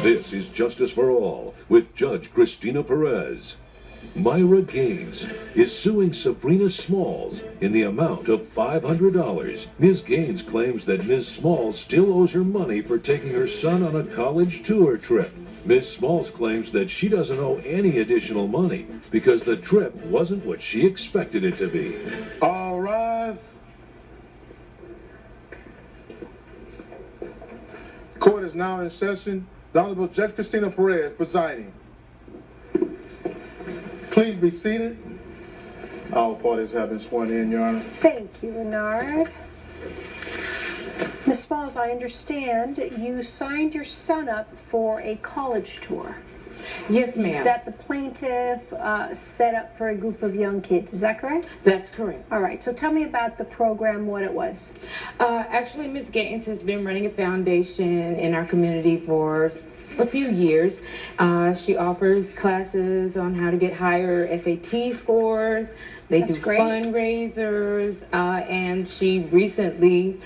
This is Justice for All with Judge Christina Perez. Myra Gaines is suing Sabrina Smalls in the amount of $500. Ms. Gaines claims that Ms. Smalls still owes her money for taking her son on a college tour trip. Ms. Smalls claims that she doesn't owe any additional money because the trip wasn't what she expected it to be. All rise. Court is now in session. The Honorable Judge Christina Perez presiding. Please be seated. All parties have been sworn in, Your Honor. Thank you, Bernard. Ms. Smalls, I understand you signed your son up for a college tour Yes, ma'am. that the plaintiff set up for a group of young kids. Is that correct? That's correct. All right. So tell me about the program, what it was. Actually, Ms. Gaines has been running a foundation in our community for a few years. She offers classes on how to get higher SAT scores. They That's do great. fundraisers, and she recently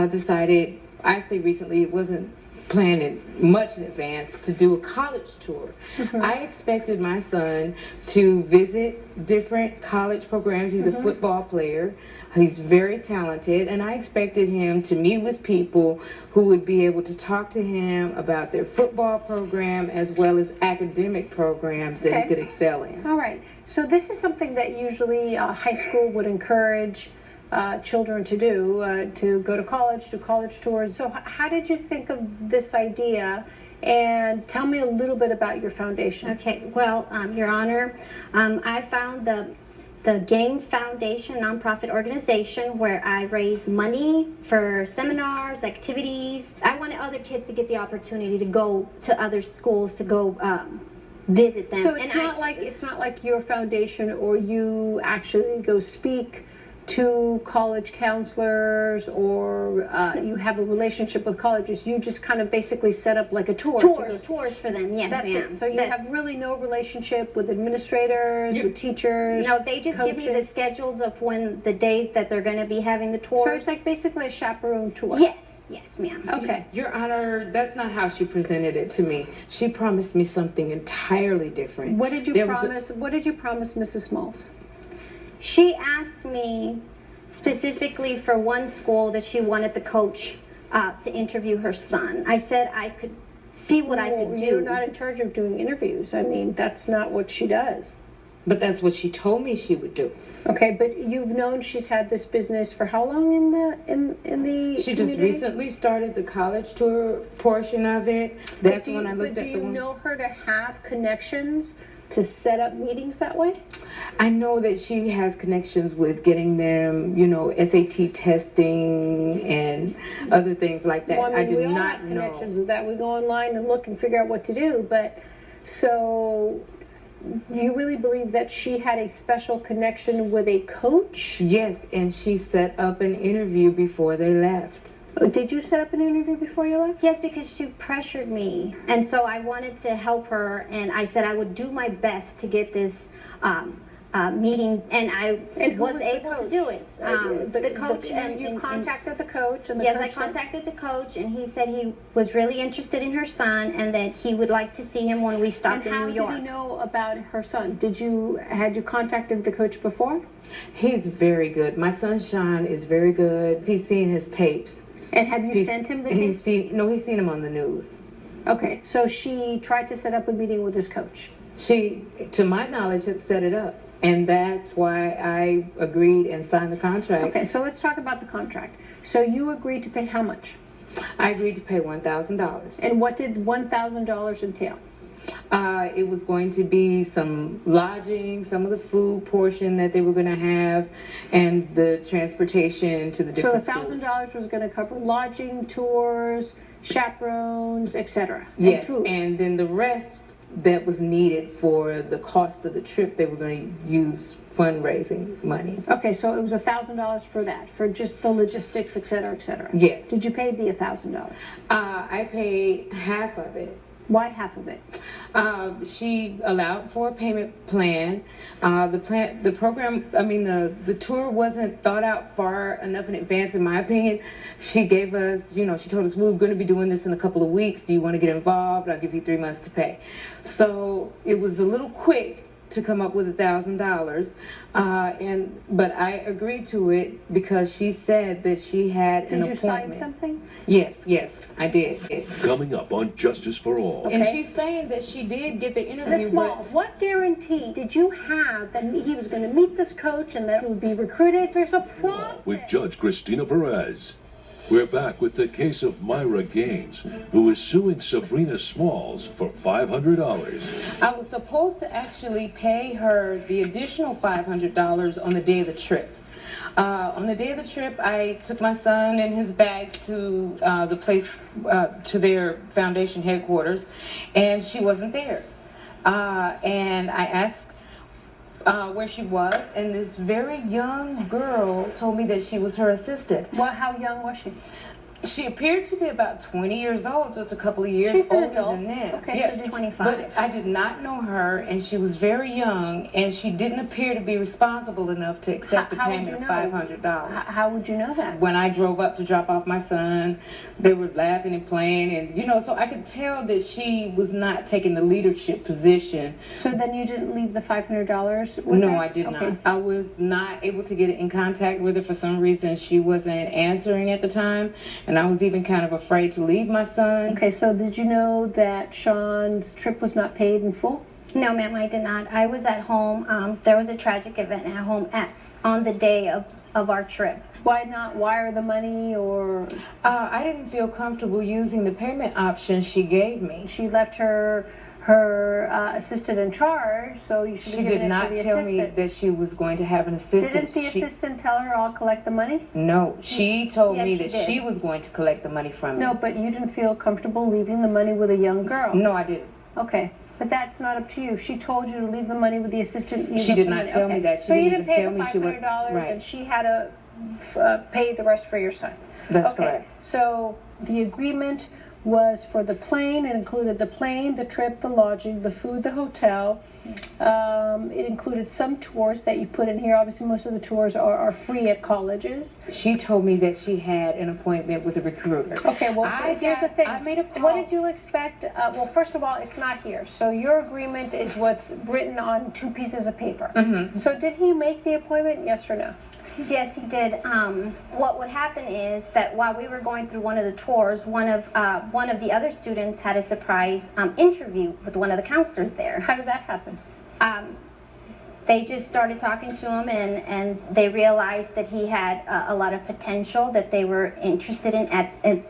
decided, I say recently, it wasn't planned much in advance, to do a college tour. I expected my son to visit different college programs. He's a football player. He's very talented, and I expected him to meet with people who would be able to talk to him about their football program as well as academic programs that he Okay. could excel in. All right. So this is something that usually high school would encourage children to do, to go to college, do college tours. So how did you think of this idea? And tell me a little bit about your foundation. Okay, well, Your Honor, I found the Gaines Foundation nonprofit organization where I raise money for seminars, activities. I wanted other kids to get the opportunity to go to other schools to go visit them. So it's not like your foundation, or you actually go speak to college counselors, or you have a relationship with colleges. You just kind of basically set up like a tour. tours for them. Yes, That's ma'am. it. So you have really no relationship with administrators, with teachers. No, they just give me the coaches. schedules of when the days that they're going to be having the tours. So it's like basically a chaperone tour. yes, ma'am. Okay. Your Honor, that's not how she presented it to me. She promised me something entirely different. What did you There was promise? What did you promise Mrs. Smalls? She asked me specifically for one school that she wanted the coach to interview her son. I said I could see what I could do. You're not in charge of doing interviews. I mean, that's not what she does. But that's what she told me she would do. Okay, but you've known she's had this business for how long in the She just community? recently started the college tour portion of it. That's when I looked But at do the you one. know her to have connections to set up meetings that way? I know that she has connections with getting them, SAT testing and other things like that. Well, I mean, do we all not have know. connections with that. We go online and look and figure out what to do. But so you really believe that she had a special connection with a coach? Yes, and she set up an interview before they left. Did you set up an interview before you left? Yes, because she pressured me. And so I wanted to help her, and I said I would do my best to get this meeting, and I who was the able to coach? do it. The coach, you contacted the coach, and the yes, coach I said- contacted the coach, and he said he was really interested in her son, and that he would like to see him when we stopped And in how New York. did he know about her son? Had you contacted the coach before? He's very good. My son Sean is very good. He's seen his tapes. And have you sent him the He's tapes? he's seen him on the news. Okay, so she tried to set up a meeting with his coach. She, to my knowledge, had set it up. And that's why I agreed and signed the contract. Okay, so let's talk about the contract. So you agreed to pay how much? I agreed to pay $1,000. And what did $1,000 entail? It was going to be some lodging, some of the food portion that they were going to have, and the transportation to the So different the $1,000 was going to cover lodging, tours, chaperones, etc. Yes, food. and then the rest that was needed for the cost of the trip, they were going to use fundraising money. Okay, so it was $1,000 for that, for just the logistics, etc., etc. Yes. Did you pay the $1,000? I paid half of it. Why half of it? She allowed for a payment plan. The program, I mean, the tour wasn't thought out far enough in advance, in my opinion. She gave us, she told us, we're going to be doing this in a couple of weeks. Do you want to get involved? I'll give you 3 months to pay. So it was a little quick to come up with $1,000, but I agreed to it because she said that she had an appointment. Did you sign something? Yes, I did. Coming up on Justice for All. And she's saying that she did get the interview. Ms. Smalls, what guarantee did you have that he was going to meet this coach and that he would be recruited? There's a process. With Judge Christina Perez. We're back with the case of Myra Gaines, who is suing Sabrina Smalls for $500. I was supposed to actually pay her the additional $500 on the day of the trip. On the day of the trip, I took my son and his bags to the place, to their foundation headquarters, and she wasn't there. And I asked where she was, and this very young girl told me that she was her assistant. Well, how young was she? She appeared to be about 20 years old, just a couple of years She's an older adult. than them. Okay, Yes, so 25. But I did not know her, and she was very young, and she didn't appear to be responsible enough to accept the How would payment you of know? $500. How would you know that? When I drove up to drop off my son, they were laughing and playing, and so I could tell that she was not taking the leadership position. So then you didn't leave the $500 with her? No, I did Okay. not. I was not able to get in contact with her for some reason. She wasn't answering at the time, and I was even kind of afraid to leave my son. Okay, so did you know that Sean's trip was not paid in full? No, ma'am, I did not. I was at home. There was a tragic event at home on the day of our trip. Why not wire the money or I didn't feel comfortable using the payment option she gave me. she left her assistant in charge, so you should She have did given it not to the tell assistant. me that she was going to have an assistant. Didn't the assistant tell her I'll collect the money? No, she told Yes, me she that did. she was going to collect the money from me. No, but you didn't feel comfortable leaving the money with a young girl. No, I didn't. Okay, but that's not up to you. If she told you to leave the money with the assistant, you She left did the not money. tell Okay. me that. She So you didn't didn't pay even the tell me she would- $500, right. and she had to pay the rest for your son. That's Okay. correct. So the agreement was for the plane. It included the plane, the trip, the lodging, the food, the hotel. It included some tours that you put in here. Obviously, most of the tours are free at colleges. She told me that she had an appointment with a recruiter. Okay, well, here's the thing. I made a call. What did you expect? Well, first of all, it's not here. So your agreement is what's written on 2 pieces of paper. Mm-hmm. So did he make the appointment, yes or no? Yes, he did. What would happen is that while we were going through one of the tours, one of the other students had a surprise interview with one of the counselors there. How did that happen? They just started talking to him, and they realized that he had a lot of potential, that they were interested in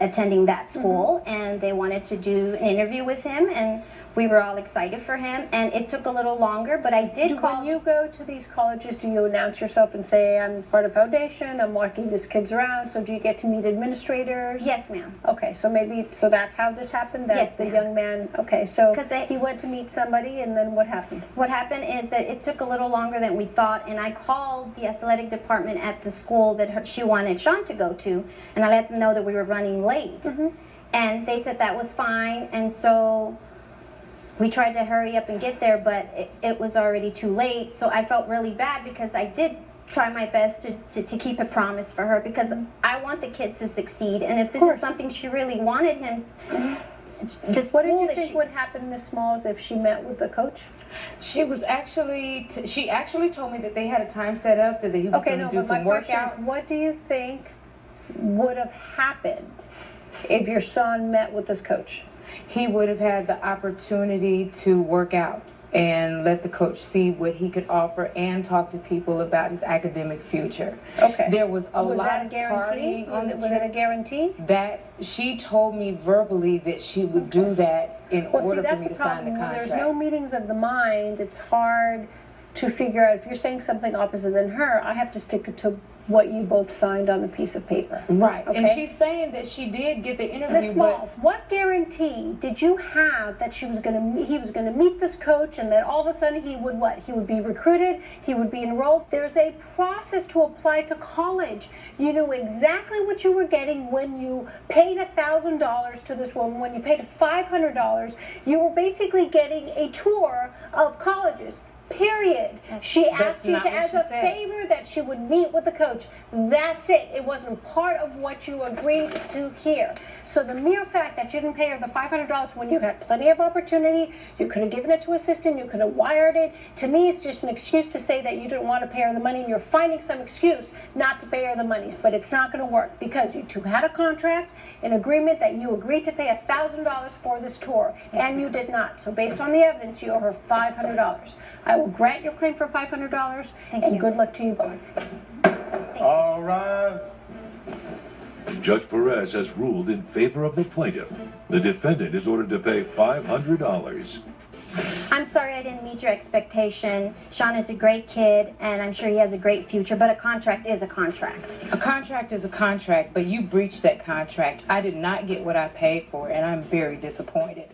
attending that school, and they wanted to do an interview with him, and we were all excited for him, and it took a little longer, but I did call. When you go to these colleges, do you announce yourself and say, I'm part of foundation, I'm walking these kids around, so do you get to meet administrators? Yes, ma'am. Okay, so that's how this happened? That Yes, the ma'am. young man, okay, so 'Cause they- he went to meet somebody, and then what happened? What happened is that it took a little longer than we thought, and I called the athletic department at the school that she wanted Sean to go to, and I let them know that we were running late. And they said that was fine, and so we tried to hurry up and get there, but it was already too late. So I felt really bad because I did try my best to keep a promise for her, because I want the kids to succeed, and if this is something she really wanted him, What did you think would happen, Ms. Smalls, if she met with the coach? She was actually, she actually told me that they had a time set up, that he was Okay, going to no, do but my some question workouts. is, what do you think would have happened if your son met with this coach? He would have had the opportunity to work out and let the coach see what he could offer and talk to people about his academic future. Okay. There was a Was lot that a of guarantee? partying on the Was it a trip. guarantee? That she told me verbally that she would do that in Well, see, order for that's me the to sign the problem. When contract. there's no meetings of the mind, it's hard to figure out if you're saying something opposite than her, I have to stick to what you both signed on the piece of paper. Right. Okay? And she's saying that she did get the interview. Ms. Smalls, what guarantee did you have that he was going to meet this coach, and that all of a sudden he would what? He would be recruited, he would be enrolled. There's a process to apply to college. You knew exactly what you were getting when you paid $1,000 to this woman. When you paid $500, you were basically getting a tour of colleges. Period. She asked you to, as a favor, that she would meet with the coach. That's it. It wasn't part of what you agreed to here. So the mere fact that you didn't pay her the $500 when you had plenty of opportunity, you could have given it to an assistant, you could have wired it. To me, it's just an excuse to say that you didn't want to pay her the money, and you're finding some excuse not to pay her the money. But it's not going to work, because you two had a contract, an agreement that you agreed to pay $1,000 for this tour, and you did not. So based on the evidence, you owe her $500. I will grant your claim for $500, and good luck to you both. All rise. Judge Perez has ruled in favor of the plaintiff. The defendant is ordered to pay $500. I'm sorry I didn't meet your expectation. Sean is a great kid, and I'm sure he has a great future, but a contract is a contract. A contract is a contract, but you breached that contract. I did not get what I paid for, and I'm very disappointed.